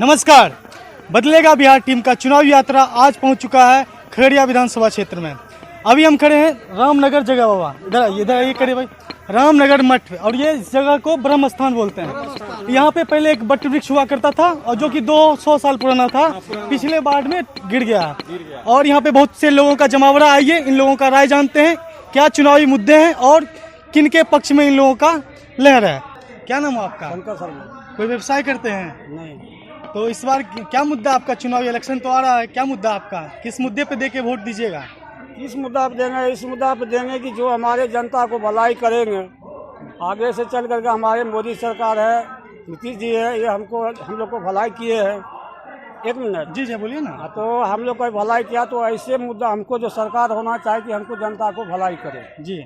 नमस्कार। बदलेगा बिहार टीम का चुनावी यात्रा आज पहुंच चुका है खगड़िया विधानसभा क्षेत्र में। अभी हम खड़े हैं रामनगर जगह बाबा, इधर ये खड़े भाई, रामनगर मठ, और ये इस जगह को ब्रह्म स्थान बोलते हैं। यहाँ पे पहले एक बट वृक्ष हुआ करता था और जो कि 200 साल पुराना था, पिछले बाढ़ में गिर गया। और यहाँ पे बहुत से लोगों का जमावड़ा। आइए इन लोगों का राय जानते हैं, क्या चुनावी मुद्दे हैं और किन के पक्ष में इन लोगों का लहर है। क्या नाम है आपका? शंकर शर्मा। कोई व्यवसाय करते हैं? नहीं। तो इस बार क्या मुद्दा आपका? चुनावी इलेक्शन तो आ रहा है, क्या मुद्दा आपका? किस मुद्दे पे देके वोट दीजिएगा? इस मुद्दा पे देंगे, इस मुद्दा पे देंगे कि जो हमारे जनता को भलाई करेंगे। आगे से चल करके हमारे मोदी सरकार है, नीतीश जी है, ये हम लोग को भलाई किए हैं। एक मिनट जी बोलिए ना। तो हम लोग को भलाई किया, तो ऐसे मुद्दा हमको जो सरकार होना चाहिए कि हमको जनता को भलाई करे जी।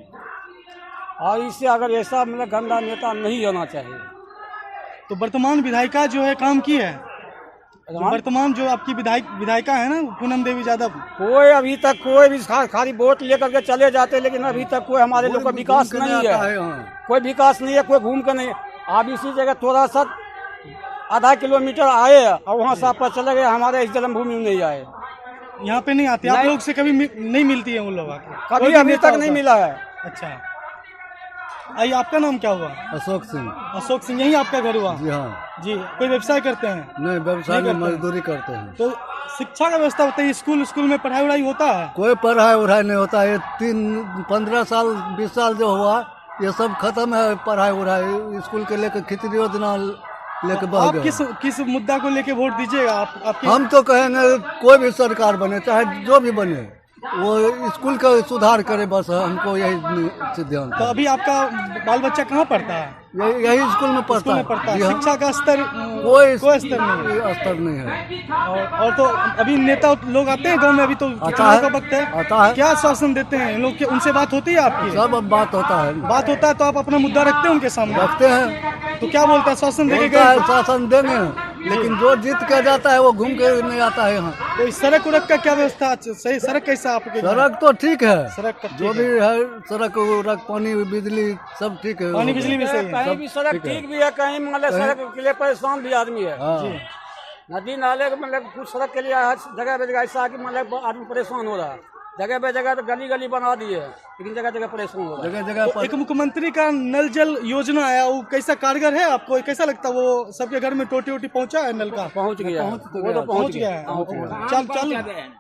और इससे अगर ऐसा मतलब गंदा नेता नहीं होना चाहिए। तो वर्तमान विधायिका जो है काम की है, वर्तमान जो आपकी विधायिका है ना पूनम देवी यादव, कोई अभी तक कोई भी खाली वोट लेकर के चले जाते, लेकिन अभी तक कोई हमारे लोग का विकास नहीं है। कोई विकास नहीं है, कोई घूम कर नहीं। आप इसी जगह थोड़ा सा आधा किलोमीटर आए और वहाँ से आप चले गए, हमारे इस जन्मभूमि में नहीं आए। यहाँ पे नहीं आते आप लोग से? कभी नहीं मिलती है उन लोगों को? कभी अभी तक नहीं मिला है। अच्छा, आइए, आपका नाम क्या हुआ? अशोक सिंह। अशोक सिंह, यही आपका घर हुआ? जी हाँ। जी। कोई व्यवसाय करते हैं? नहीं, व्यवसाय में मजदूरी करते हैं। तो शिक्षा का व्यवस्था बताइए, स्कूल में पढ़ाई वढ़ाई होता है? कोई पढ़ाई उढ़ाई नहीं होता है। 15 साल 20 साल जो हुआ ये सब खत्म है। पढ़ाई उढ़ाई स्कूल के लेकर खिचड़ी योजना लेके बह आप गए। किस मुद्दा को लेके वोट दीजिएगा? आपके हम तो कहेंगे कोई भी सरकार बने, चाहे जो भी बने, वो स्कूल का सुधार करे, बस हमको यही सिद्धांत। तो अभी आपका बाल बच्चा कहाँ पढ़ता है? यही स्कूल में पढ़ता है। शिक्षा का स्तर कोई स्तर नहीं, स्तर नहीं है। और तो अभी नेता लोग आते हैं गांव में, अभी तो चुनाव का वक्त है, आता है। क्या शासन देते हैं लोग? उनसे बात होती है आपकी? सब बात होता है। बात होता है तो आप अपना मुद्दा रखते हैं उनके सामने? रखते हैं। तो क्या बोलता है? शासन देके बोलता है गए? शासन देंगे, लेकिन जो जीत कर जाता है वो घूम के नहीं आता है यहाँ। तो इस सड़क उड़क का क्या व्यवस्था? सही सड़क कैसा आपके? सड़क तो ठीक है, सड़क का जो भी है, सड़क उड़क, पानी बिजली सब ठीक है। पानी बिजली भी सही है? कहीं भी सड़क ठीक भी है, कहीं मतलब सड़क के लिए परेशान भी आदमी है। जी। नदी नाले मतलब कुछ सड़क के लिए जगह पे जगह ऐसा कि मतलब आदमी परेशान हो रहा है। जगह पे जगह तो गली बना दी है, लेकिन जगह जगह परेशान हो रहा है। जगह जगह तो एक मुख्यमंत्री का नल जल योजना आया, वो कैसा कारगर है आपको? कैसा लगता है? वो सबके घर में टोटी वोटी पहुंचा है? नल का पहुंच गया, वो तो पहुंच गया है। चल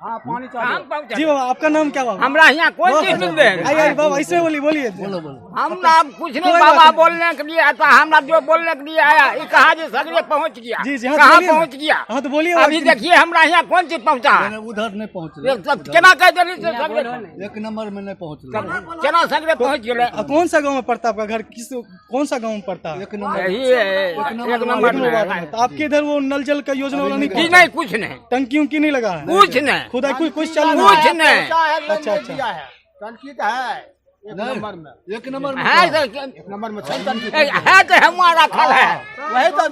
हाँ, पानी चालू। जी बाबा, आपका नाम क्या बाबा? हमरा यहाँ कोई चीज मिल रहे आइए बाबा, ऐसे बोलिए। हम ना कुछ नहीं बाबा बोलने के लिए आता, हमरा जो बोलने के लिए आया ये कहा जी सगरे पहुँच गया। जी कहाँ पहुँच गया? हाँ तो बोलिए। अभी देखिए हमरा यहाँ कौन चीज पहुँचा है? उधर नहीं पहुँच, केना कह देली से सगरे एक नंबर में नहीं पहुँच। केना सगरे पहुँच गए? कौन सा गांव में पड़ता है आपका घर? कौन सा गांव में पड़ता है? एक नंबर। यही है, एक नंबर में। तो आपके इधर वो नल जल का योजना वाला नहीं? जी नहीं, कुछ नहीं, टंकी उनकी नहीं लगा है? कुछ नहीं, खुदा कुछ चालू कुछ नहीं। अच्छा टंकी का है एक नंबर में। एक नंबर में है तो एक नंबर में है तो हमारा खल है, वही तो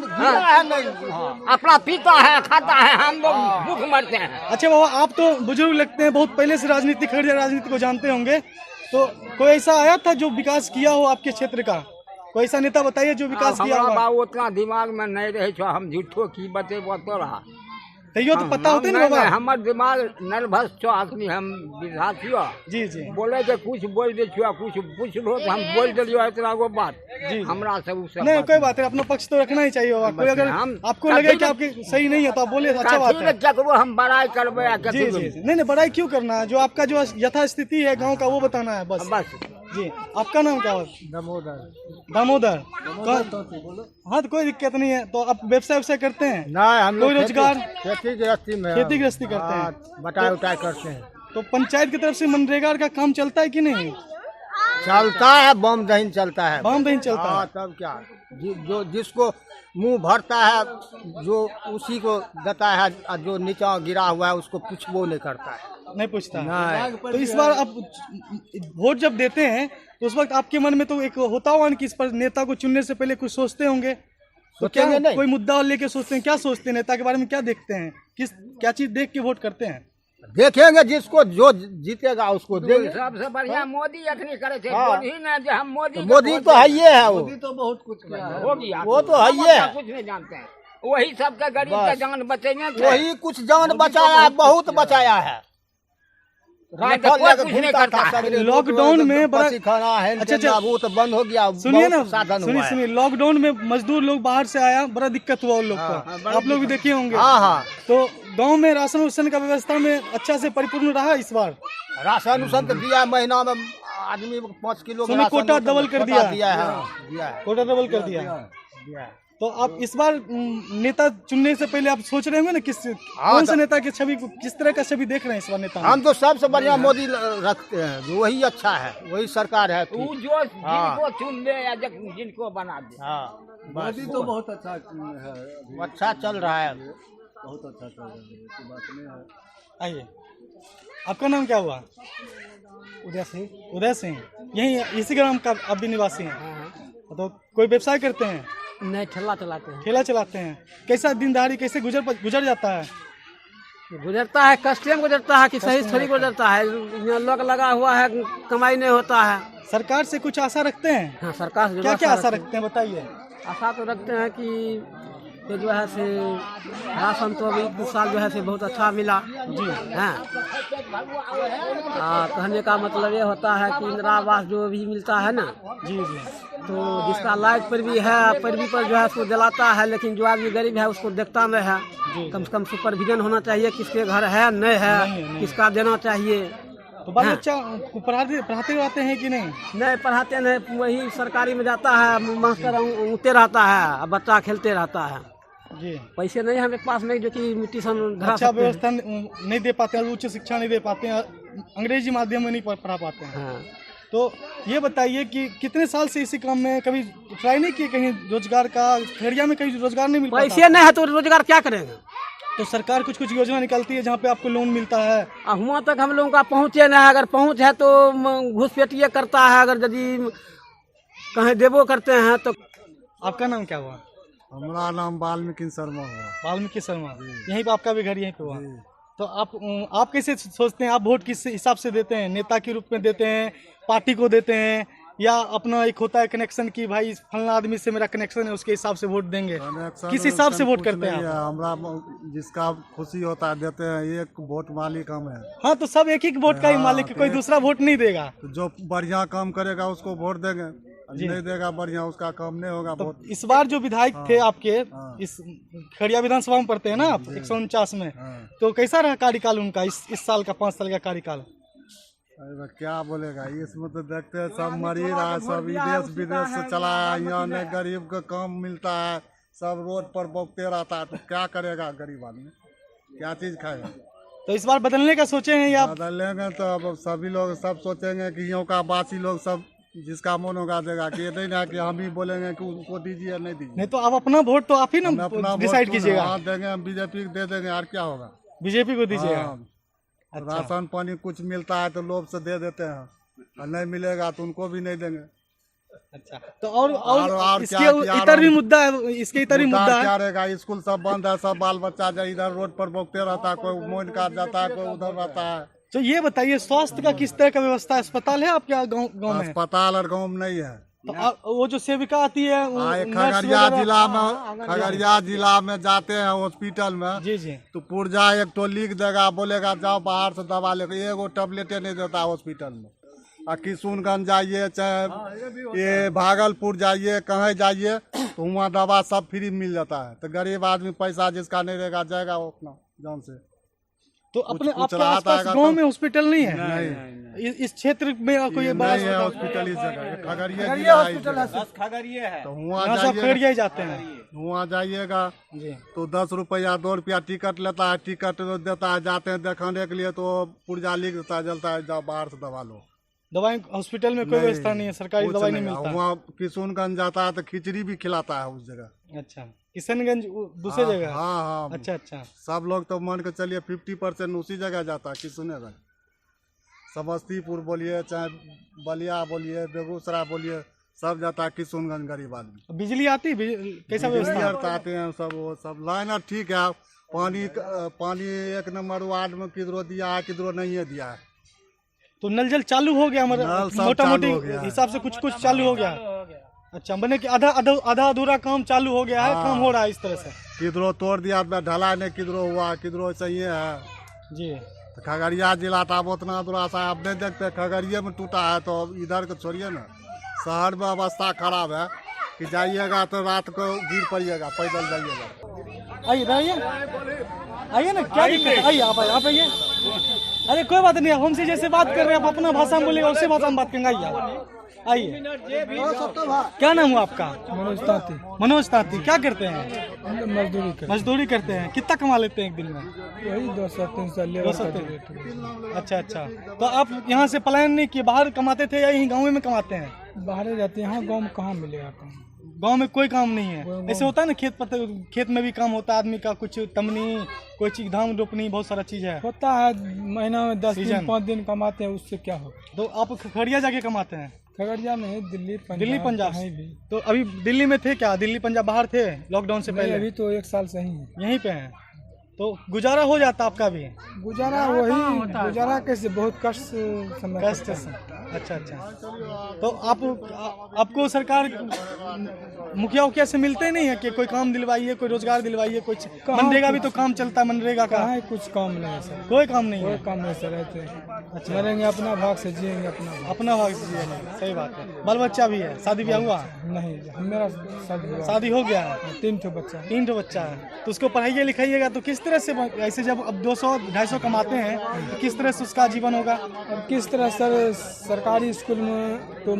है नहीं। अपना पीता है, खाता है, हम लोग भूख मरते हैं। अच्छा बाबा, आप तो बुजुर्ग लगते हैं, बहुत पहले से राजनीति, खगड़िया राजनीति को जानते होंगे। तो कोई ऐसा आया था जो विकास किया हो आपके क्षेत्र का? कोई ऐसा नेता बताइए जो विकास किया हमरा हो? बाबू उतना दिमाग में नहीं रहे छो, हम झूठो की बतेबो तोरा। तैयो तो पता होते ना बाबा। हमर दिमाग नर्वस छो, अखनी हम विधा छियो। जी बोले के कुछ बोल दे छियो, कुछ पूछलो तो हम बोल देलियो इतना गो बात। जी। हमरा से उ सब नहीं, कोई बात है, अपना पक्ष तो रखना ही चाहिए बाबा। कोई अगर आपको लगे कि आपके सही नहीं है तो आप बोले, अच्छा बात है। क्या करो, हम बड़ाई करबे या जी। नहीं, बड़ाई क्यों करना है? जो आपका जो यथास्थिति है गाँव का वो बताना है बस। जी। आपका नाम क्या है? दामोदर। हाँ तो कोई दिक्कत नहीं है। तो आप व्यवसाय करते हैं? नहीं, हम कोई रोजगार? खेती गृहस्थी में, खेती गृहस्थी करते हैं? बटाई उटाई करते हैं। तो पंचायत की तरफ से मनरेगा का काम चलता है कि नहीं? चलता है, बम दहीन चलता है। बम दहीन चलता है? तब क्या, जो जिसको मुंह भरता है जो उसी को देता है, जो नीचा गिरा हुआ है उसको पूछबो नहीं करता है। नहीं पूछता? नहीं। तो इस बार आप वोट जब देते हैं तो उस वक्त आपके मन में तो एक होता होगा कि इस पर नेता को चुनने से पहले कुछ सोचते होंगे? तो क्या नहीं। कोई मुद्दा लेके सोचते हैं? क्या सोचते हैं? नेता के बारे में क्या देखते हैं? क्या चीज देख के वोट करते हैं? देखेंगे, जिसको जो जीतेगा उसको देंगे। सबसे बढ़िया मोदी अखनी करे थे। हाँ। मोदी ने जो हम मोदी मोदी तो है, ये है वो तो बहुत कुछ किया है। हो गया, वो तो है, ये है। कुछ नहीं जानते हैं। वही सबका गरीब का जान बचेंगे वही कुछ जान बचाया है, बहुत बचाया है। रात को कोई कुछ नहीं करता है। लॉकडाउन में बड़ा खाना है, अच्छा, वो तो बंद हो गया। सुनिए ना, बहुत साधन हुआ है। सुनिए लॉकडाउन में मजदूर लोग बाहर से आया, बड़ा दिक्कत हुआ उन लोग को, आप लोग भी देखे होंगे। हाँ हाँ, तो गांव में राशन उसन का व्यवस्था में अच्छा से परिपूर्ण रहा इस बार। राशन उसन तो दिया, महीना में आदमी 5 किलो का सुनिए, राशन कोटा डबल कर दिया। दिया है। कोटा डबल कर दिया। तो आप इस बार नेता चुनने से पहले आप सोच रहे होंगे ना कौन से नेता की छवि, किस तरह का छवि देख रहे हैं इस बार नेता में? हम तो सबसे बढ़िया मोदी रखते हैं, वही अच्छा है, वही सरकार है। वो जो जिनको चुन ले या जिनको बना दे। हाँ, मोदी तो बहुत अच्छा है, अच्छा चल रहा है। बहुत अच्छा चल रहा है, ऐसी बात नहीं है। आइए, आपका नाम क्या हुआ? उदय सिंह। उदय सिंह, यही इसी ग्राम का आप भी निवासी हैं? तो कोई व्यवसाय करते हैं? नहीं, ठेला चलाते हैं। ठेला चलाते हैं। कैसा दिन दहाड़ी कैसे गुजर जाता है? गुजरता है, कष्ट में गुजरता है कि सही थोड़ी गुजरता है। यहाँ लोग लगा हुआ है, कमाई नहीं होता है। सरकार से कुछ आशा रखते हैं? हाँ, सरकार से क्या क्या आशा रखते हैं बताइए। आशा तो रखते हैं कि ये जो है से राशन तो अभी 2 साल जो है से बहुत अच्छा मिला जी। हाँ, कहने का मतलब ये होता है कि इंदिरा आवास जो भी मिलता है ना जी जी, तो जिसका लायक पर भी है, पर जो है उसको दिलाता है, लेकिन जो आदमी गरीब है उसको देखता नहीं है। कम से कम सुपरविजन होना चाहिए, किसके घर है नहीं है, किसका देना चाहिए। तो बाल बच्चा पढ़ाते रहते हैं कि नहीं? नहीं पढ़ाते नहीं, वही सरकारी में जाता है, मास्टर उठते रहता है, बच्चा खेलते रहता है जी। पैसे नहीं हमारे पास नहीं जो कि ट्यूशन अच्छा व्यवस्था नहीं दे पाते हैं, उच्च शिक्षा नहीं दे पाते हैं, अंग्रेजी माध्यम में नहीं पढ़ा पाते हैं। हाँ। तो ये बताइए कि कितने साल से इसी काम में कभी ट्राई नहीं किए कहीं रोजगार का? खगड़िया में कहीं रोजगार नहीं मिल पाता? पैसे नहीं है तो रोजगार क्या करेंगे? तो सरकार कुछ कुछ योजना निकालती है जहाँ पे आपको लोन मिलता है। वहाँ तक हम लोगों का पहुँचे नहीं, अगर पहुँच है तो घुसपैठिए करता है, अगर यदि कहीं देवो करते हैं तो। आपका नाम क्या हुआ? हमारा नाम वाल्मीकि शर्मा हुआ। वाल्मीकि शर्मा, यहीं पे आपका भी घर यहीं पे हुआ। तो आप कैसे सोचते हैं, आप वोट किस हिसाब से देते हैं? नेता के रूप में देते हैं, पार्टी को देते हैं, या अपना एक होता है कनेक्शन की भाई फलना आदमी से मेरा कनेक्शन है उसके हिसाब से वोट देंगे? किस हिसाब से वोट करते हैं आप? हमारा जिसका खुशी होता है देते हैं, एक वोट मालिक हम है। हाँ, तो सब एक ही वोट का ही मालिक है, कोई दूसरा वोट नहीं देगा। तो जो बढ़िया काम करेगा उसको वोट देंगे, नहीं देगा बढ़िया उसका काम नहीं होगा। तो वोट इस बार जो विधायक थे आपके, इस खगड़िया विधानसभा में पढ़ते हैं ना आप, 149 में, तो कैसा रहा कार्यकाल उनका इस साल का, 5 साल का कार्यकाल? अरे क्या बोलेगा, इसमें तो देखते हैं सब मरी रहा है, सब विदेश से चला है, यहाँ नहीं गरीब को काम मिलता है, सब रोड पर बोकते रहता है, तो क्या करेगा गरीब आदमी, क्या चीज खाएगा? तो इस बार बदलने का सोचे हैं या? बदलेंगे तो अब सभी लोग सब सोचेंगे कि यहाँ का बासी लोग सब जिसका मन होगा देगा, कि नहीं ना कि हम ही बोलेंगे कि उनको दीजिए नहीं दीजिए। नहीं तो आप अपना वोट तो आप ही ना डिसाइड कीजिएगा। हाँ देंगे, बीजेपी दे देंगे, और क्या होगा? बीजेपी को दीजिएगा। अच्छा। राशन पानी कुछ मिलता है तो लोभ से दे देते हैं, और नहीं मिलेगा तो उनको भी नहीं देंगे। अच्छा, तो और इसके इतर भी मुद्दा है, इसके इतर भी मुद्दा है। क्या रहेगा? स्कूल सब बंद है, सब बाल बच्चा इधर रोड पर भोगते रहता है, कोई मोइन काट जाता है, कोई उधर रहता है। तो ये बताइए, स्वास्थ्य का किस तरह का व्यवस्था है? अस्पताल है आपके गाँव में? अस्पताल और गाँव में नहीं है। तो वो जो सेविका आती है खगड़िया जिला में जाते हैं हॉस्पिटल में जी जी, तो पुर्जा एक तो लिख देगा, बोलेगा जाओ बाहर से दवा लेकर, एगो टेबलेटे नहीं देता हॉस्पिटल में। और किशुनगंज जाइए चाहे ये भागलपुर जाइए, कहीं जाइए तो वहाँ दवा सब फ्री मिल जाता है। तो गरीब आदमी पैसा जिसका नहीं रहेगा जाएगा वो अपना जान से। तो अपने आपके आसपास गांव में हॉस्पिटल नहीं है? नहीं, इस क्षेत्र में कोई बड़ा नहीं है हॉस्पिटल इस जगह, खगड़िया हॉस्पिटल है। तो वहाँ खगड़िया जाते हैं, वहाँ जाइएगा तो 10 रुपया 2 रुपया टिकट लेता है, टिकट देता है, जाते हैं दिखाने के लिए तो पुर्जा लिख देता है, जलता है, जाओ बाहर से दवा लो। दवाई हॉस्पिटल में कोई व्यवस्था नहीं है, सरकारी दवाई नहीं मिलता। वहाँ किशुनगंज जाता है तो खिचड़ी भी खिलाता है उस जगह। अच्छा, किशनगंज दूसरी जगह? हाँ हाँ, अच्छा अच्छा। सब लोग तो मान के चलिए 50% उसी जगह जाता है, किशुनगंज। समस्तीपुर बोलिए चाहे बलिया बोलिए, बेगूसराय बोलिए, सब जाता है किशुनगंज गरीब आदमी। बिजली आती? कैसा व्यवस्था? आते हैं सब, वो सब लाइन ठीक है। पानी 1 नंबर वार्ड में किधरो दिया है, किधरो नहीं है दिया है। तो नल जल चालू हो गया हमारा, मोटा मोटी हिसाब से कुछ चालू हो गया। अच्छा, मैंने कि आधा अधूरा काम चालू हो गया है, काम हो रहा है इस तरह से। किधरो तोड़ दिया, ढलाई नहीं किधरो हुआ, किधरो चाहिए है जी। तो खगड़िया जिला था, अब उतना दूर सा आप नहीं देखते, खगड़िया में टूटा है तो इधर को छोड़िए ना, शहर में अवस्था खराब है कि जाइएगा तो रात को गिर पड़िएगा, पैदल जाइएगा। आइए ना, क्या दिक्कत है, आइए आप आइए। अरे कोई बात नहीं, हमसे जैसे बात कर रहे हैं, आप अपना भाषा में बोलिएगा, उसी भाषा में बात करेंगे। आइए, क्या नाम हुआ आपका? मनोज तांती। क्या करते हैं? मजदूरी करते हैं। कितना कमा लेते हैं एक दिन में? वही 200-300 अच्छा अच्छा। तो आप यहाँ से पलायन नहीं किए, बाहर कमाते थे या यहीं गाँव में कमाते हैं? बाहर जाते हैं, यहाँ गाँव में कहाँ मिलेगा काम? गांव में कोई काम नहीं है। ऐसे होता है ना, खेत में भी काम होता है आदमी का, कुछ तमनी, कोई चीज धान रोपनी, बहुत सारा चीज है। होता है, महीना में 10 दिन 5 दिन कमाते हैं, उससे क्या हो। तो आप खगड़िया जाके कमाते हैं? खगड़िया में दिल्ली पंजाब कहीं भी। तो अभी दिल्ली में थे क्या? दिल्ली पंजाब बाहर थे लॉकडाउन से पहले? अभी तो 1 साल से ही है, यहीं पे हैं। तो गुजारा हो जाता आपका भी? गुजारा वही गुजारा कैसे, बहुत कष्ट से। अच्छा अच्छा। तो आपको सरकार मुखिया उखिया से मिलते नहीं है कि कोई काम दिलवाइए, कोई रोजगार दिलवाइए, कुछ मनरेगा भी तो काम चलता है, मनरेगा का है, कुछ काम नहीं है सर, कोई काम नहीं है। कोई काम नहीं सर, रहते अच्छा मरेंगे अपना भाग से, जिएंगे अपना भाग से जिएंगे। सही बात है। बाल बच्चा भी है? शादी ब्याह हुआ नहीं? मेरा शादी हो गया है, 3 ठो बच्चा है। तो उसको पढ़ाइए लिखाइएगा तो किस तरह से, ऐसे जब अब 200-250 कमाते हैं तो किस तरह से उसका जीवन होगा? अब किस तरह सर, सरकारी स्कूल में तो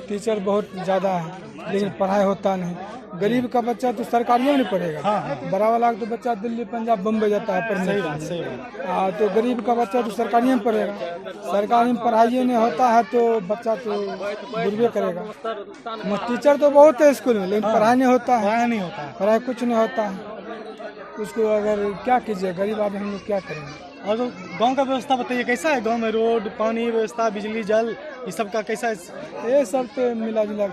टीचर बहुत ज़्यादा है, लेकिन पढ़ाई होता नहीं। गरीब का बच्चा तो सरकारी में नहीं पढ़ेगा। हाँ। बड़ा वाला तो बच्चा दिल्ली पंजाब बम्बई जाता है पढ़ने। सही बात। तो गरीब का बच्चा तो सरकारी में पढ़ेगा। सरकारी में पढ़ाई नहीं होता है तो बच्चा तो बुरबे करेगा। टीचर तो बहुत है स्कूल में, लेकिन पढ़ाई नहीं होता है, पढ़ाई कुछ नहीं होता है। उसको अगर क्या कीजिए, गरीब आदमी हम लोग क्या करेंगे। और तो गांव का व्यवस्था बताइए, कैसा है गांव में? रोड, पानी व्यवस्था, बिजली, जल, ये सब का कैसा है? ये सब तो मिला जुला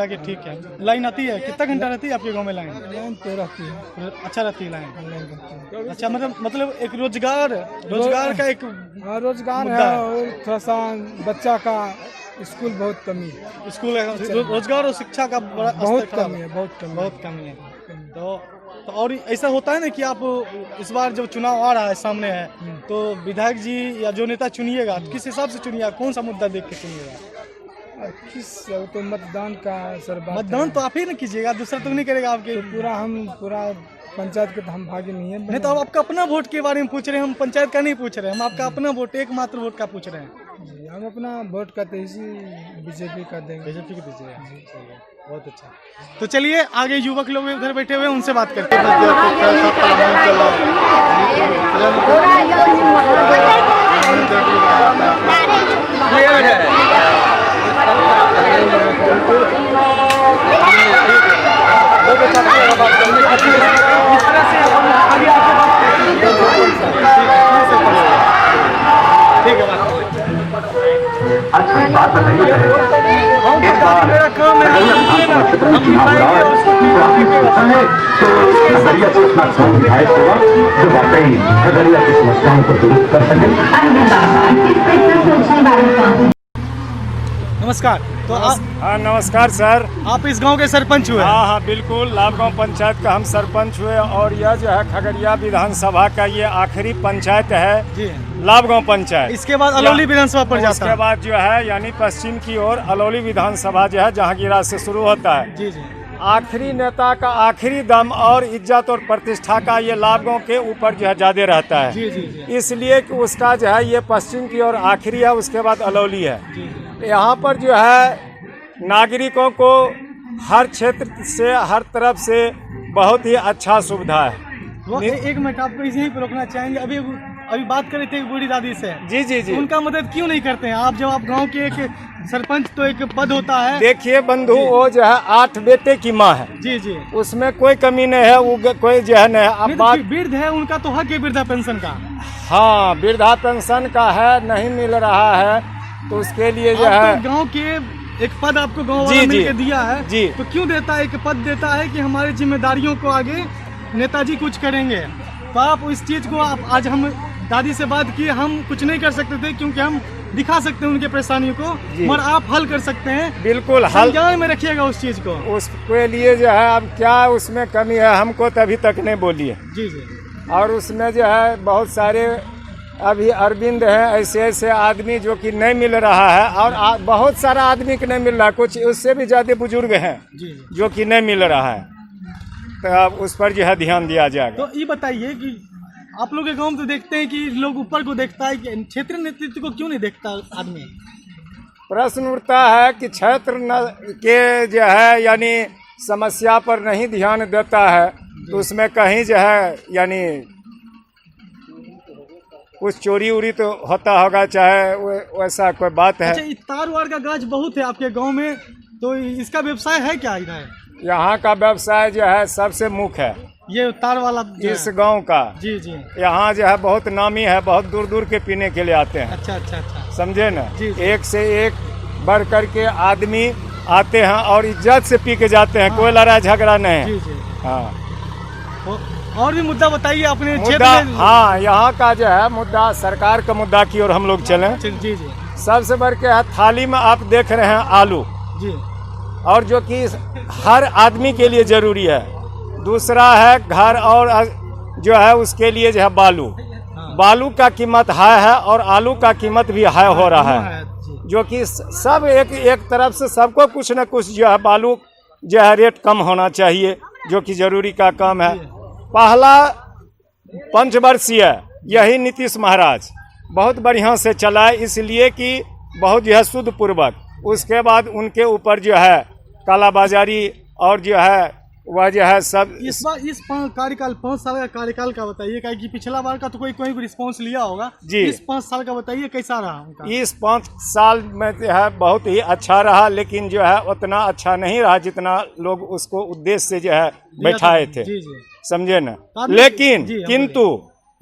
के ठीक है। लाइन आती है? कितना घंटा रहती है आपके गांव में लाइन? लाइन तो रहती है, अच्छा रहती है लाइन। अच्छा, मतलब एक रोजगार का एक रोजगार है, और थोड़ा सा बच्चा का स्कूल बहुत कमी है। स्कूल रोजगार और शिक्षा का बहुत कमी है। तो और ऐसा होता है ना कि आप इस बार जब चुनाव आ रहा है, सामने है, तो विधायक जी या जो नेता चुनिएगा, किस हिसाब से चुनिएगा? कौन सा मुद्दा देख के चुनिएगा? तो मतदान का सर, मतदान तो आप ही ना कीजिएगा, दूसरा तो नहीं करेगा आपके। तो पूरा पंचायत के तो हम भागी नहीं है। नहीं तो आप आपका अपना वोट के बारे में पूछ रहे हैं, हम पंचायत का नहीं पूछ रहे हैं, हम आपका अपना वोट, एकमात्र वोट का पूछ रहे हैं। जी, हम अपना वोट का तो इसी बीजेपी का देंगे। बीजेपी को दीजिएगा। बहुत अच्छा। तो चलिए आगे युवक लोग उधर बैठे हुए हैं, उनसे बात करते हैं। मेरा काम है, नमस्कार। तो हाँ नमस्कार सर। आप इस गांव के सरपंच हुए? हाँ बिल्कुल, लाभगांव पंचायत का हम सरपंच हुए, और यह जो है खगड़िया विधानसभा का ये आखिरी पंचायत है जी, लाभगांव पंचायत। इसके बाद अलौली विधानसभा पर जाता है। इसके बाद जो है यानी पश्चिम की ओर अलौली विधानसभा जो है जहांगीरा से शुरू होता है। जी जी। आखिरी नेता का आखिरी दम और इज्जत और प्रतिष्ठा का ये लाभगांव के ऊपर जो है ज्यादा रहता है। जी जी जी। इसलिए कि उसका जो है ये पश्चिम की ओर आखिरी है, उसके बाद अलौली है। यहाँ पर जो है नागरिकों को हर क्षेत्र से, हर तरफ से बहुत ही अच्छा सुविधा है। एक मिनट आपको यहीं पर रोकना चाहेंगे। अभी बात कर रहे थे एक बूढ़ी दादी से। जी जी जी। उनका मदद क्यों नहीं करते हैं आप? जब आप गांव के एक सरपंच, तो एक पद होता है। देखिए बंधु, वो जो है 8 बेटे की माँ है। जी जी। उसमें कोई कमी नहीं है, वो कोई जो है नहीं। अब बात वृद्ध है, उनका तो हक है वृद्धा पेंशन का। हाँ, वृद्धा पेंशन का है, नहीं मिल रहा है, तो उसके लिए जो है गाँव के एक पद आपको गाँव वाला मिल के दिया है जी। तो क्यों देता है? एक पद देता है कि हमारी जिम्मेदारियों को आगे नेताजी कुछ करेंगे। तो आप इस चीज को, आप आज हम दादी से बात की, हम कुछ नहीं कर सकते थे क्योंकि हम दिखा सकते हैं उनके परेशानियों को, मगर आप हल कर सकते हैं। बिल्कुल हल संज्ञान में रखिएगा उस चीज को। उसके लिए जो है अब क्या उसमें कमी है हमको तो अभी तक नहीं बोली है। जी जी। और उसमें जो है बहुत सारे अभी अरविंद हैं, ऐसे ऐसे आदमी जो कि नहीं मिल रहा है, और बहुत सारा आदमी को नहीं मिल रहा, कुछ उससे भी ज़्यादा बुजुर्ग हैं जी। जो कि नहीं मिल रहा है, तो अब उस पर जो है ध्यान दिया जाएगा। तो ये बताइए कि आप लोग के गांव में तो देखते हैं कि लोग ऊपर को देखता है, कि क्षेत्रीय नेतृत्व को क्यों नहीं देखता आदमी? प्रश्न उठता है कि क्षेत्र के जो है यानी समस्या पर नहीं ध्यान देता है, तो उसमें कहीं जो है यानी कुछ चोरी उरी तो होता होगा, चाहे वैसा कोई बात है। अच्छा, ये तार वार का गाछ बहुत है आपके गांव में, तो इसका व्यवसाय है क्या इधर? यहाँ का व्यवसाय जो है सबसे मुख्य है, ये तार वाला इस गांव का। जी जी। यहाँ जो है बहुत नामी है, बहुत दूर दूर के पीने के लिए आते हैं। अच्छा अच्छा अच्छा, समझे ना? जी। एक से एक बढ़ करके आदमी आते हैं और इज्जत से पी के जाते हैं। कोई लड़ाई झगड़ा नहीं जी है। जी। हाँ, और भी मुद्दा बताइए अपने मुद्दा, क्षेत्र में। हाँ यहाँ का जो है मुद्दा, सरकार का मुद्दा की ओर हम लोग चलें। जी जी। सबसे बढ़ के है थाली में आप देख रहे हैं आलू, जी। और जो कि हर आदमी के लिए जरूरी है। दूसरा है घर, और जो है उसके लिए जो है बालू। बालू का कीमत हाई है और आलू का कीमत भी हाई हो रहा है, जो कि सब एक तरफ से सबको कुछ न कुछ जो है बालू जो है रेट कम होना चाहिए, जो कि जरूरी का काम है। पहला पंचवर्षीय यही नीतीश महाराज बहुत बढ़िया से चलाए, इसलिए कि बहुत जो है शुद्ध पूर्वक। उसके बाद उनके ऊपर जो है कालाबाजारी और जो है वह जो है सब। इस बार इस कार्यकाल 5 साल का कार्यकाल का बताइए, कि पिछला बार का तो कोई रिस्पांस लिया होगा जी। इस 5 साल का बताइए कैसा रहा उनका? इस 5 साल में जो है बहुत ही अच्छा रहा, लेकिन जो है उतना अच्छा नहीं रहा जितना लोग उसको उद्देश्य से जो है बैठाए थे। जी जी। समझे ना? लेकिन जी, किंतु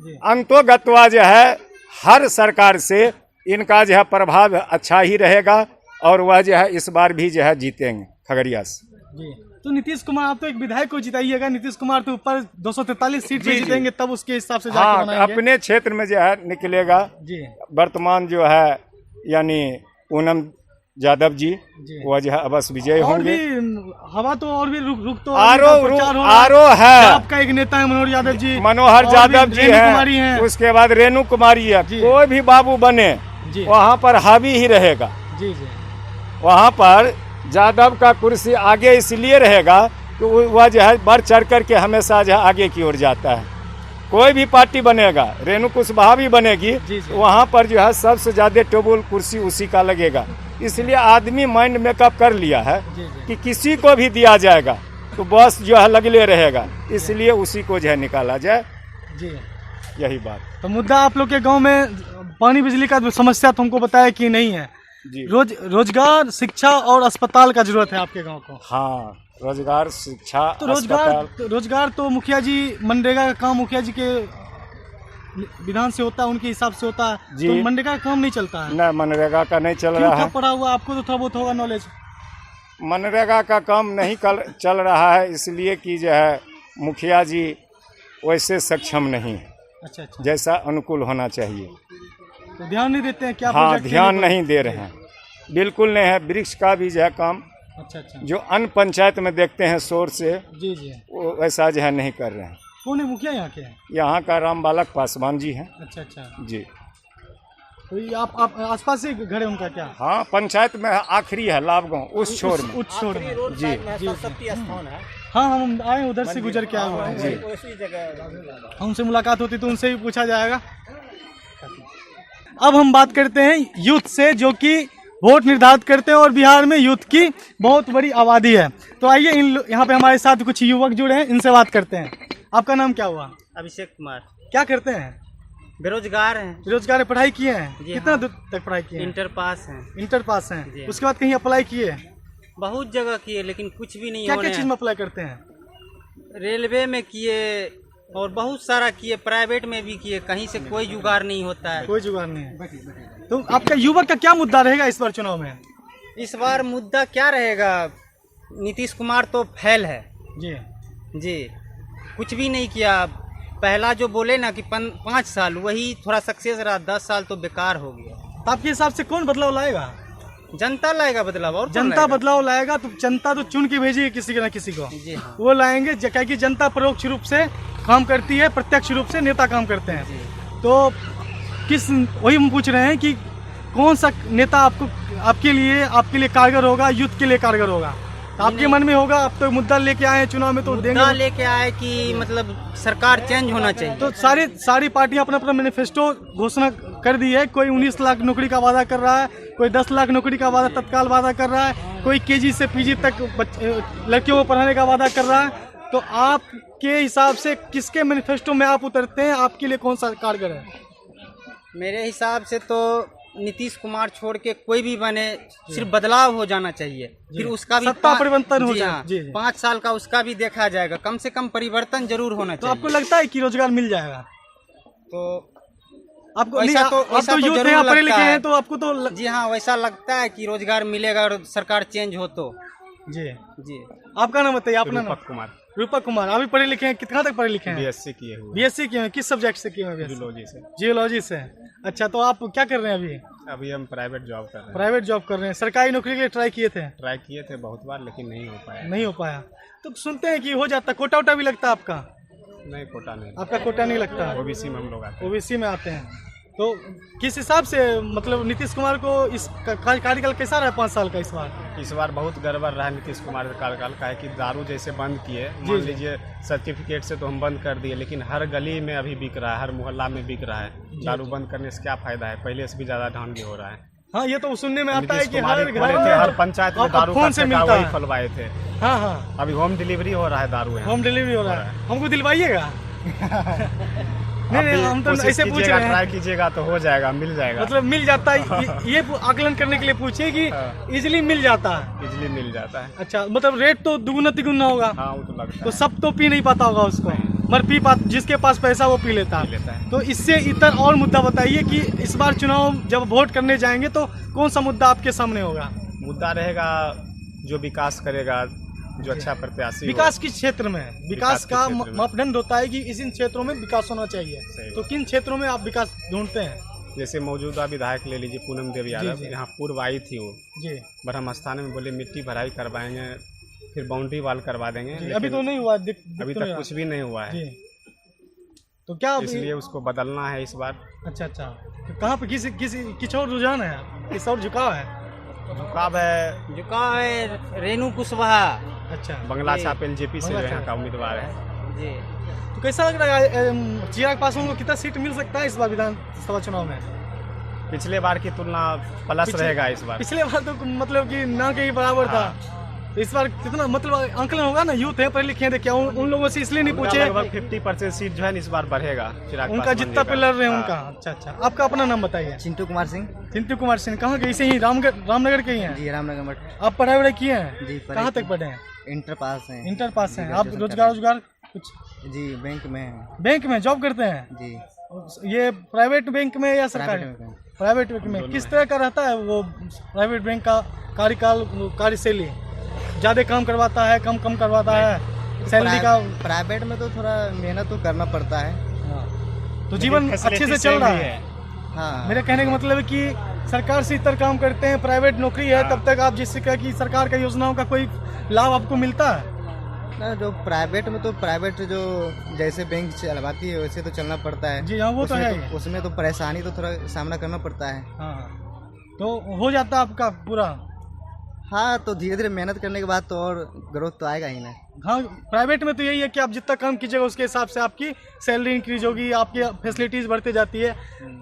जी। अंतोगत्वा जो है हर सरकार से इनका जो है प्रभाव अच्छा ही रहेगा, और वह जो है इस बार भी जो है जीतेंगे खगड़िया से। जी। तो नीतीश कुमार, आप तो एक विधायक को जिताइएगा, नीतीश कुमार तो ऊपर 243 सीट पे जी, जी। जीतेंगे, तब उसके हिसाब से हाँ, जाके बनाएंगे। अपने क्षेत्र में जो है निकलेगा। जी वर्तमान जो है यानी पूनम यादव जी, वो जो है अवश्य विजय और होंगे। भी हवा तो और भी रुक तो आरो है, आपका एक नेता है मनोहर यादव जी, मनोहर और यादव भी जी रेणु कुमारी हैं, हैं। उसके बाद रेणु कुमारी है। कोई भी बाबू बने जी। वहाँ पर हावी ही रहेगा। जी जी। वहाँ पर यादव का कुर्सी आगे इसलिए रहेगा कि वह जो है बढ़ चढ़ करके हमेशा जो है आगे की ओर जाता है। कोई भी पार्टी बनेगा, रेणु कुशवाहा भी बनेगी, वहाँ पर जो है सबसे ज्यादा टेबल कुर्सी उसी का लगेगा। इसलिए आदमी माइंड मेकअप कर लिया है कि किसी को भी दिया जाएगा तो बस जो है लगले रहेगा, इसलिए उसी को जो है निकाला जाए। जी यही बात। तो मुद्दा आप लोग के गांव में पानी बिजली का समस्या तुमको बताया कि नहीं है जी। रोजगार, शिक्षा और अस्पताल का जरूरत है आपके गांव को। हाँ, रोजगार, शिक्षा, तो अस्पताल। रोजगार तो मुखिया जी, मनरेगा का काम मुखिया जी के विधान से होता है, उनके हिसाब से होता है जी। तो मनरेगा का काम नहीं चलता है। न, मनरेगा का नहीं चल क्यों रहा है। पड़ा हुआ आपको तो थोड़ा बहुत होगा नॉलेज। मनरेगा का काम नहीं चल रहा है, इसलिए कि जो है मुखिया जी वैसे सक्षम नहीं है, अच्छा अच्छा। जैसा अनुकूल होना चाहिए। तो ध्यान नहीं देते हैं क्या? हाँ, प्रोजेक्ट ध्यान के लिए? नहीं दे रहे हैं, बिल्कुल नहीं है। वृक्ष का भी जो है काम अच्छा अच्छा। जो अन्य पंचायत में देखते हैं शोर से, जी जी। वो वैसा जो है नहीं कर रहे हैं। कौन है मुखिया यहाँ के? यहाँ का राम बालक पासवान जी हैं। अच्छा अच्छा। जी तो ये आप आसपास से घर है उनका क्या? हाँ, पंचायत में आखिरी है लाभ गाँव, उस छोर में। उस छोर में जी हाँ, हम आए उधर से गुजर के आए हुए हैं। हमसे मुलाकात होती तो उनसे भी पूछा जाएगा। अब हम बात करते हैं यूथ से, जो कि वोट निर्धारित करते हैं और बिहार में यूथ की बहुत बड़ी आबादी है। तो आइए यहाँ पे हमारे साथ कुछ युवक जुड़े हैं, इनसे बात करते हैं। आपका नाम क्या हुआ? अभिषेक कुमार। क्या करते हैं? बेरोजगार हैं। बेरोजगार, पढ़ाई किए हैं? जी कितना हाँ। दूर तक पढ़ाई किए हैं? इंटर पास हैं। इंटर पास हैं। जी। उसके बाद कहीं अप्लाई किए? बहुत जगह किए लेकिन कुछ भी नहीं क्या होने। क्या चीज में अप्लाई करते हैं? रेलवे में किए और बहुत सारा किए, प्राइवेट में भी किए, कहीं से कोई जुगाड़ नहीं होता है। कोई जुगाड़ नहीं है। तो आपका युवक का क्या मुद्दा रहेगा इस बार चुनाव में? इस बार मुद्दा क्या रहेगा? नीतीश कुमार तो फेल है जी जी, कुछ भी नहीं किया। पहला जो बोले ना कि 5 साल, वही थोड़ा सक्सेस रहा, 10 साल तो बेकार हो गया। तो आपके हिसाब से कौन बदलाव लाएगा? जनता लाएगा बदलाव, और कौन जनता लाएगा? बदलाव लाएगा तो जनता तो चुन के भेजेगी किसी के ना किसी को, जी हाँ। वो लाएंगे क्योंकि जनता परोक्ष रूप से काम करती है, प्रत्यक्ष रूप से नेता काम करते हैं। तो किस वही हम पूछ रहे हैं कि कौन सा नेता आपके लिए कारगर होगा, युद्ध के लिए कारगर होगा? तो आपके मन में होगा, आप तो मुद्दा लेके आए हैं चुनाव में तो मुद्दा देंगे। लेके आए कि मतलब सरकार चेंज होना चाहिए। तो सारी पार्टियां अपना अपना मैनिफेस्टो घोषणा कर दी है। कोई 19 लाख नौकरी का वादा कर रहा है, कोई 10 लाख नौकरी का वादा तत्काल वादा कर रहा है, कोई केजी से पीजी तक लड़कियों को पढ़ाने का वादा कर रहा है। तो आपके हिसाब से किसके मैनिफेस्टो में आप उतरते हैं? आपके लिए कौन सा कारगर है? मेरे हिसाब से तो नीतीश कुमार छोड़ के कोई भी बने, सिर्फ बदलाव हो जाना चाहिए, फिर उसका भी सत्ता परिवर्तन हो जी जाए। हाँ, जी। 5 साल का उसका भी देखा जाएगा। कम से कम परिवर्तन जरूर होना तो चाहिए। आपको लगता है कि रोजगार मिल जाएगा? तो आपको वैसा नहीं, तो- आप वैसा तो तो यूथ जरूर हैं, पढ़े लगता लिखे है। हैं, तो आपको तो जी हाँ, वैसा लगता है कि रोजगार मिलेगा और सरकार चेंज हो तो। जी। जी। आपका नाम बताइए, अपना नाम? कुमार, रूपक कुमार। अभी पढ़े लिखे हैं, कितना तक पढ़े लिखे हैं? बीएससी किए हुए, बीएससी किए हैं। किस सब्जेक्ट से किए हैं? जूलॉजी से। जियोलॉजी से। अच्छा, तो आप क्या कर रहे हैं अभी? अभी हम प्राइवेट जॉब कर रहे हैं। प्राइवेट जॉब कर रहे हैं। सरकारी नौकरी के लिए ट्राई किए थे? ट्राई किए थे बहुत बार, लेकिन नहीं हो पाया। नहीं हो पाया। तो सुनते हैं कि हो जाता, कोटा वोटा भी लगता है आपका? नहीं, कोटा नहीं, आपका कोटा नहीं लगता? ओबीसी में हम लोग आते हैं। ओबीसी में आते हैं। तो किस हिसाब से मतलब नीतीश कुमार को इस कार्यकाल कैसा रहा 5 साल का इस बार? इस बार बहुत गड़बड़ रहा नीतीश कुमार का कार्यकाल का है कि दारू जैसे बंद किए, मान लीजिए सर्टिफिकेट से तो हम बंद कर दिए, लेकिन हर गली में अभी बिक रहा है, हर मोहल्ला में बिक रहा है। दारू बंद करने से क्या फायदा है? पहले से भी ज्यादा धांधली हो रहा है। हाँ, ये तो सुनने में आता है नीतीश कि कुमार हर ही घर खोले थे, में हर पंचायत में दारू फोन का से ठेका मिलता वही है। खुलवाए थे। हाँ हाँ, अभी होम डिलीवरी हो रहा है दारू यहाँ। होम डिलीवरी हो रहा है। हमको दिलवाइएगा? नहीं, हम तो ऐसे पूछ रहे हैं। ट्राई कीजिएगा तो हो जाएगा, मिल जाएगा। मतलब मिल जाता है, ये आकलन करने के लिए पूछिए कि इजीली मिल जाता है। इजली मिल जाता है। अच्छा, मतलब रेट तो दुगुना तिगुना होगा? हाँ, वो तो लगता तो सब तो पी नहीं पाता होगा उसको, मगर जिसके पास पैसा वो पी लेता है। तो इससे इतर और मुद्दा बताइए कि इस बार चुनाव जब वोट करने जाएंगे तो कौन सा मुद्दा आपके सामने होगा? मुद्दा रहेगा जो विकास करेगा, जो अच्छा प्रत्याशी हो। विकास किस क्षेत्र में? विकास का किस क्षेत्र में? मापदंड होता है कि इस इन क्षेत्रों में विकास होना चाहिए। सही तो बात। किन क्षेत्रों में आप विकास ढूंढते हैं? जैसे मौजूदा विधायक ले लीजिए पूनम देवी यादव, जी। यहाँ पूर्व आई थी वो, जी ब्रह्म स्थान में बोले मिट्टी भराई करवाएंगे, फिर बाउंड्री वाल करवा देंगे, जी, लेकिन अभी तो नहीं हुआ, अभी तक कुछ भी नहीं हुआ है। जी। तो क्या इसलिए उसको बदलना है इस बार। अच्छा, तो कहाँ पे किसी और रुझान है, किस और झुकाव है? झुकाव है, झुकाव है रेणु कुशवाहा। अच्छा, बंगला जी। छापेल जेपी से जो बंगला यहाँ का उम्मीदवार है। जी। तो कैसा लग रहा है चिराग पासवान को कितना सीट मिल सकता है इस बार विधानसभा चुनाव में? पिछले बार की तुलना प्लस रहेगा इस बार। पिछले बार तो मतलब कि ना के बराबर था। तो इस बार कितना मतलब आंकलन होगा ना? यूथ है, पढ़े लिखे हैं, देखिए उन लोगों से इसलिए नहीं पूछे। लगभग 50% सीट जो है इस बार बढ़ेगा चिराग उनका पासवान जितना जी पे का। लड़ रहे हैं हाँ। उनका। अच्छा, आपका अपना नाम बताइए। चिंटू कुमार सिंह। चिंटू कुमार सिंह। कहाँ के? इसे ही रामनगर के ही हैं? जी, रामनगर मठ। आप पढ़ाई वढ़ाई किए हैं? जी, कहाँ तक पढ़े हैं? इंटर पास हैं। इंटर पास हैं। जी, आप ग्रेजुएशन रोजगार कुछ जी, बैंक में हैं। बैंक में जॉब करते हैं? जी, ये प्राइवेट बैंक में या सरकारी? प्राइवेट में। प्राइवेट बैंक में। किस तरह का रहता है वो प्राइवेट बैंक का कार्यकाल, कार्यशैली? ज्यादा काम करवाता है, कम करवाता है? सैलरी का प्राइवेट में तो थोड़ा मेहनत तो करना पड़ता है। तो जीवन अच्छे से चल रहा है? हाँ, मेरे कहने का मतलब है कि सरकार से इतर काम करते हैं, प्राइवेट नौकरी है, तब तक आप जिससे कहा कि सरकार का योजनाओं का कोई लाभ आपको मिलता है? ना, जो प्राइवेट में तो प्राइवेट जो जैसे बैंक चलवाती है वैसे तो चलना पड़ता है। जी हाँ, वो तो उसमें है ही। उसमें तो परेशानी तो थोड़ा सामना करना पड़ता है। हाँ, तो हो जाता है आपका पूरा? हाँ, तो धीरे धीरे मेहनत करने के बाद तो और ग्रोथ तो आएगा ही ना। हाँ, प्राइवेट में तो यही है कि आप जितना काम कीजिएगा उसके हिसाब से आपकी सैलरी इंक्रीज होगी, आपकी फैसिलिटीज बढ़ती जाती है।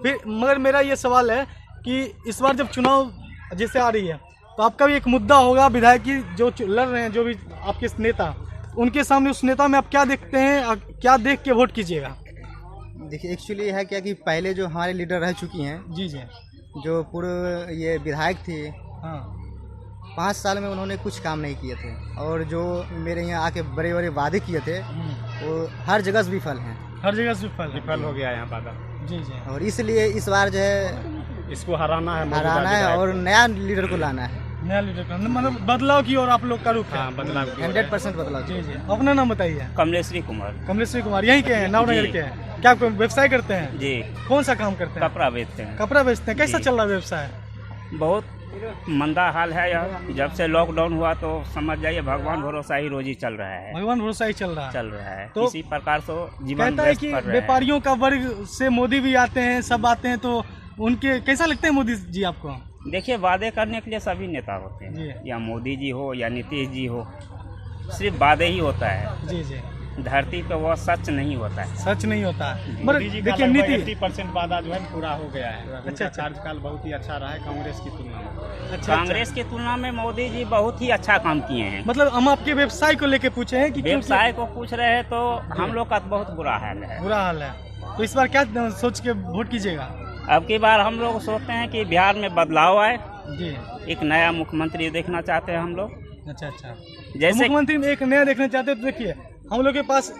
फिर मगर मेरा ये सवाल है कि इस बार जब चुनाव जैसे आ रही है तो आपका भी एक मुद्दा होगा, विधायक की जो लड़ रहे हैं, जो भी आपके नेता, उनके सामने उस नेता में आप क्या देखते हैं, क्या देख के वोट कीजिएगा? देखिए, एक्चुअली है क्या कि पहले जो हमारे लीडर रह चुकी हैं, जी जी। जो पूर्व ये विधायक थी, हाँ 5 साल में उन्होंने कुछ काम नहीं किए थे, और जो मेरे यहाँ आके बड़े बड़े वादे किए थे वो हर जगह से विफल हैं। हर जगह से विफल हो गया यहाँ वादा। जी जी। और इसलिए इस बार जो है इसको हराना है, हराना है और नया लीडर को लाना है। नया लीडर का मतलब बदलाव की और आप लोग का रुख है। 100% बदलाव। जी जी, अपना नाम बताइए। कमलेश्वरी कुमार कमलेश्वरी कुमार, यहीं के हैं, नवनगर जी। के हैं। क्या कोई व्यवसाय करते हैं? जी, कौन सा काम करते हैं? कपड़ा बेचते हैं। कपड़ा बेचते हैं। कैसा जी। चल रहा है व्यवसाय? बहुत मंदा हाल है यार, जब से लॉकडाउन हुआ तो समझ जाइए भगवान भरोसा ही रोजी चल रहा है, भगवान भरोसा ही चल रहा है। चल रहा है। तो इसी प्रकार से जीवन कहता है व्यस्त कि कर रहे हैं। व्यापारियों का वर्ग से मोदी भी आते हैं, सब आते हैं, तो उनके कैसा लगते हैं मोदी जी आपको? देखिए, वादे करने के लिए सभी नेता होते जी। हैं, या मोदी जी हो या नीतीश जी हो, सिर्फ वादे ही होता है। जी जी, धरती पे वो सच नहीं होता है। सच नहीं होता है। मगर देखिए नीति 80% वादा जो है पूरा हो गया है। अच्छा, उनका अच्छा। कार्यकाल बहुत ही अच्छा रहा है कांग्रेस की तुलना में। अच्छा, कांग्रेस की तुलना में मोदी जी बहुत ही अच्छा काम किए हैं। मतलब हम आपके व्यवसाय को लेके पूछे हैं कि क्योंकि व्यवसाय को पूछ रहे हैं तो हम लोग का तो बहुत बुरा हाल है। बुरा हाल है, तो इस बार क्या सोच के वोट कीजिएगा? अब की बार हम लोग सोचते हैं कि बिहार में बदलाव आए, जी। एक नया मुख्यमंत्री देखना चाहते हैं हम लोग। अच्छा अच्छा, जैसे मुख्यमंत्री में एक नया देखना चाहते हैं तो देखिए हम लोग के पास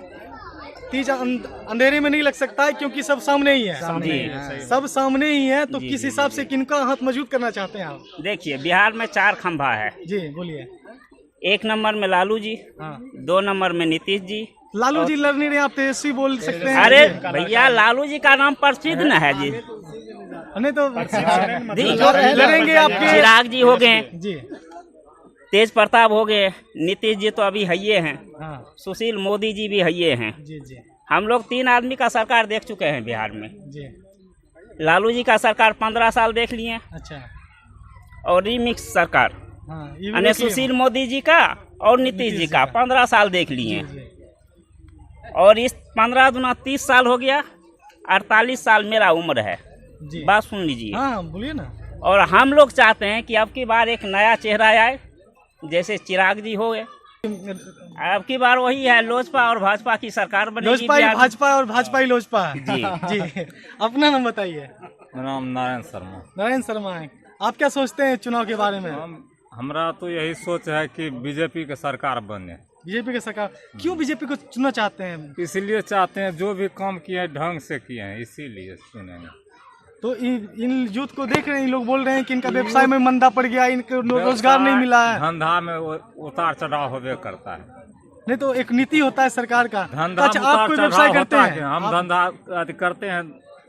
तीज अंधेरे में नहीं लग सकता है, क्योंकि सब सामने ही है। जी, सब सामने ही है, तो जी, किस जी, हिसाब से किनका हाथ मजबूत करना चाहते हैं आप? देखिए बिहार में 4 खंभा है। जी बोलिए। 1 नंबर में लालू जी, हाँ। 2 नंबर में नीतीश जी। लालू जी लड़ नहीं रहे, आप तेजस्वी बोल सकते हैं। अरे भैया, लालू जी का नाम प्रसिद्ध न है जी। नहीं तो जी, लड़ेंगे आपके चिराग जी हो गए, जी। तेज प्रताप हो गए, नीतीश जी तो अभी हइये हैं, हाँ सुशील मोदी जी भी हइये हैं। जी जी हम लोग 3 आदमी का सरकार देख चुके हैं बिहार में। जी। लालू जी का सरकार 15 साल देख लिए, अच्छा, और रिमिक्स सरकार हाँ ये भी यानी देखिए। सुशील मोदी जी का और नीतीश जी का 15 साल देख लिए। जी, और इस 15 दूना 30 साल हो गया, 48 साल मेरा उम्र है। जी। बात सुन लीजिए। हाँ बोलिए ना। और हम लोग चाहते हैं कि अब की बार एक नया चेहरा आए, जैसे चिराग जी हो गए। अब की बार वही है, लोजपा और भाजपा की सरकार बनेगी लोजपा ही बिहार में। भाजपा और भाजपा ही लोजपा। जी। जी। अपना नाम बताइए। मेरा नाम नारायण शर्मा। नारायण शर्मा है। आप क्या सोचते हैं चुनाव के बारे में? हमारा तो यही सोच है कि बीजेपी की सरकार बने। बीजेपी की सरकार, क्यों बीजेपी को चुनना चाहते हैं? इसीलिए चाहते हैं, जो भी काम किए हैं ढंग से किए हैं, इसीलिए चुनेंगे। तो इन यूथ को देख रहे हैं, इन लोग बोल रहे हैं कि इनका व्यवसाय में मंदा पड़ गया, इनको रोजगार नहीं मिला है। धंधा में उतार चढ़ाव होवे करता है। नहीं तो एक नीति होता है सरकार का। धंधा अच्छा, आप कोई व्यवसाय करते हैं? हम धंधा करते हैं।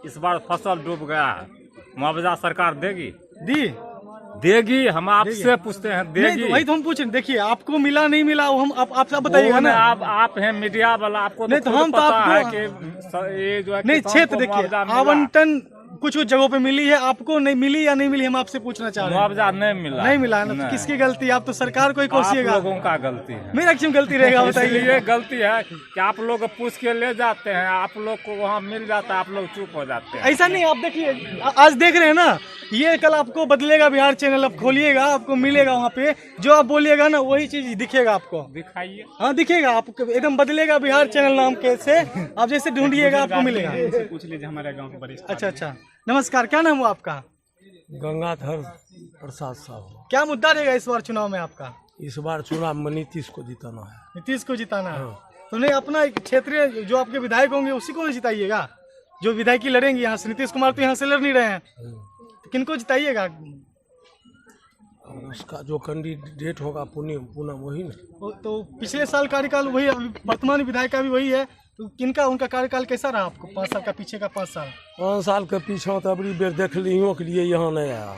इस बार फसल डूब गया है, मुआवजा सरकार देगी? देगी। हम आपसे पूछते हैं, नहीं देगी? तो वही तो हम पूछ रहे हैं। देखिए आपको मिला नहीं मिला, वो हम आप सब बताइएगा ना। आप हैं मीडिया वाला, आपको नहीं तो हम तो पता है आपको कि ये जो है नहीं, किसान क्षेत्र को देखिए मुआवजा मिला। आवंटन कुछ कुछ जगहों पे मिली है, आपको नहीं मिली या नहीं मिली, हम आपसे पूछना चाह रहे हैं। मुआवजा नहीं मिला। नहीं मिला ना, तो नहीं। किसकी गलती? आप तो सरकार को ही आप कोसिएगा। लोगों का गलती है। मेरा क्यों गलती रहेगा बताइए? इसलिए गलती है कि आप लोग पूछ के ले जाते हैं, आप लोग को वहाँ मिल जाता है, आप लोग चुप हो जाते हैं। ऐसा नहीं, आप देखिए आज देख रहे हैं ना, ये कल आपको बदलेगा बिहार चैनल आप खोलिएगा, आपको मिलेगा वहाँ पे, जो आप बोलिएगा ना वही चीज दिखेगा आपको। दिखाइए। हाँ दिखेगा आपको, एकदम बदलेगा बिहार चैनल नाम के से आप जैसे ढूंढिएगा आपको मिलेगा। पूछ लीजिए हमारे गाँव के वरिष्ठ। अच्छा अच्छा, नमस्कार, क्या नाम हुआ आपका? गंगाधर प्रसाद साहू। क्या मुद्दा रहेगा इस बार चुनाव में आपका? इस बार चुनाव में नीतीश को जिताना है। नीतीश को जिताना है। तो नहीं, अपना एक क्षेत्रीय जो आपके विधायक होंगे उसी को जिताइएगा, जो विधायकी लड़ेंगे यहाँ से। नीतीश कुमार तो यहाँ से लड़ नहीं रहे हैं, तो किनको जिताइएगा? उसका जो कैंडिडेट होगा पूनम वही ना। तो पिछले साल कार्यकाल वही, वर्तमान विधायक का भी वही है, तो किनका उनका कार्यकाल कैसा रहा आपको? 5 साल का, पीछे का 5 साल? 5 साल के पीछे तो अबरी बेर देख लियो के लिए यहाँ नहीं आया।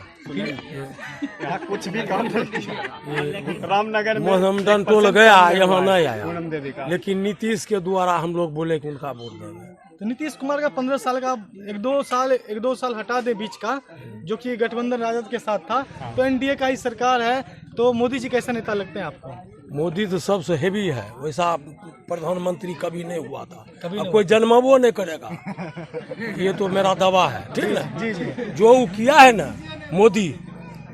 कुछ भी काम नहीं। रामनगर में मोहम्मदन टोल गया, यहाँ नहीं आया। लेकिन नीतीश के द्वारा हम लोग बोले कि उनका वोट देंगे। तो नीतीश कुमार का 15 साल का एक दो साल हटा दे बीच का, जो कि गठबंधन राजद के साथ था, तो एनडीए का ही सरकार है, तो मोदी जी कैसा नेता लगते हैं आपको? मोदी तो सबसे हेवी है, वैसा प्रधानमंत्री कभी नहीं हुआ था, अब कोई जन्मबो नहीं करेगा। ये तो मेरा दावा है, ठीक ना? जी जी। जो वो किया है ना मोदी,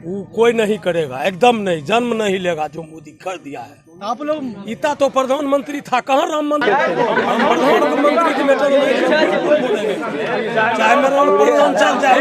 वो कोई नहीं करेगा, एकदम नहीं, जन्म नहीं लेगा जो मोदी कर दिया है। आप लोग इतना तो प्रधानमंत्री था, कहाँ राम मंदिर? हम प्रधानमंत्री की मैटर नहीं, चाहे मेरा प्रधान चल जाए।